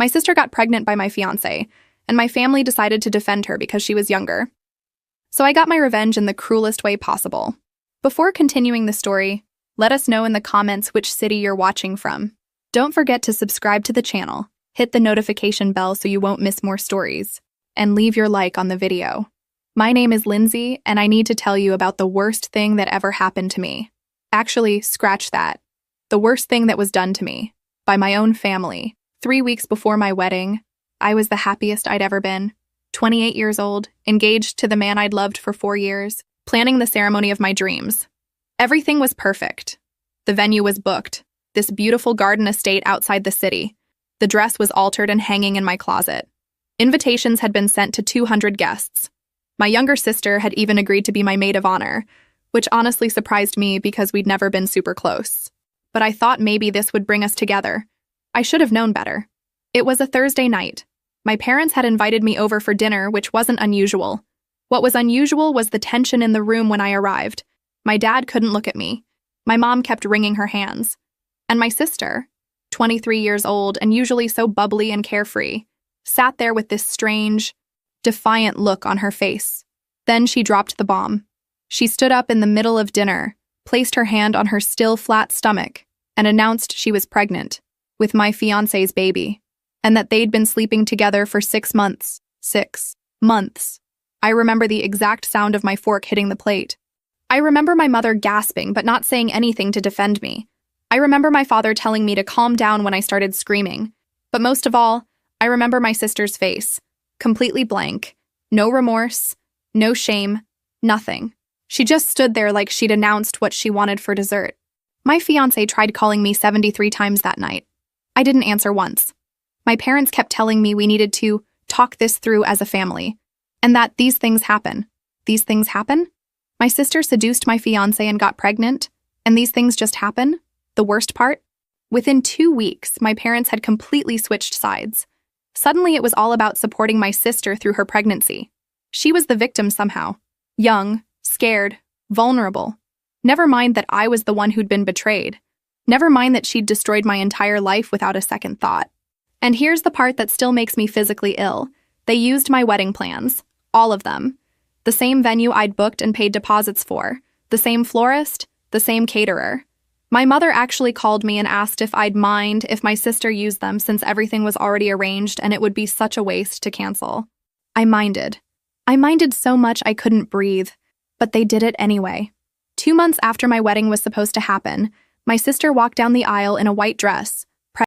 My sister got pregnant by my fiancé, and my family decided to defend her because she was younger. So I got my revenge in the cruelest way possible. Before continuing the story, let us know in the comments which city you're watching from. Don't forget to subscribe to the channel, hit the notification bell so you won't miss more stories, and leave your like on the video. My name is Lindsay, and I need to tell you about the worst thing that ever happened to me. Actually, scratch that. The worst thing that was done to me, by my own family. 3 weeks before my wedding, I was the happiest I'd ever been. 28 years old, engaged to the man I'd loved for 4 years, planning the ceremony of my dreams. Everything was perfect. The venue was booked, this beautiful garden estate outside the city. The dress was altered and hanging in my closet. Invitations had been sent to 200 guests. My younger sister had even agreed to be my maid of honor, which honestly surprised me because we'd never been super close. But I thought maybe this would bring us together. I should have known better. It was a Thursday night. My parents had invited me over for dinner, which wasn't unusual. What was unusual was the tension in the room when I arrived. My dad couldn't look at me. My mom kept wringing her hands. And my sister, 23 years old and usually so bubbly and carefree, sat there with this strange, defiant look on her face. Then she dropped the bomb. She stood up in the middle of dinner, placed her hand on her still flat stomach, and announced she was pregnant with my fiancé's baby, and that they'd been sleeping together for 6 months. 6 months. I remember the exact sound of my fork hitting the plate. I remember my mother gasping but not saying anything to defend me. I remember my father telling me to calm down when I started screaming. But most of all, I remember my sister's face, completely blank, no remorse, no shame, nothing. She just stood there like she'd announced what she wanted for dessert. My fiancé tried calling me 73 times that night. I didn't answer once. My parents kept telling me we needed to talk this through as a family, and that these things happen. These things happen? My sister seduced my fiancé and got pregnant, and these things just happen? The worst part? Within 2 weeks, my parents had completely switched sides. Suddenly, it was all about supporting my sister through her pregnancy. She was the victim somehow. Young, scared, vulnerable. Never mind that I was the one who'd been betrayed. Never mind that she'd destroyed my entire life without a second thought. And here's the part that still makes me physically ill. They used my wedding plans. All of them. The same venue I'd booked and paid deposits for. The same florist. The same caterer. My mother actually called me and asked if I'd mind if my sister used them since everything was already arranged and it would be such a waste to cancel. I minded. I minded so much I couldn't breathe. But they did it anyway. 2 months after my wedding was supposed to happen, my sister walked down the aisle in a white dress,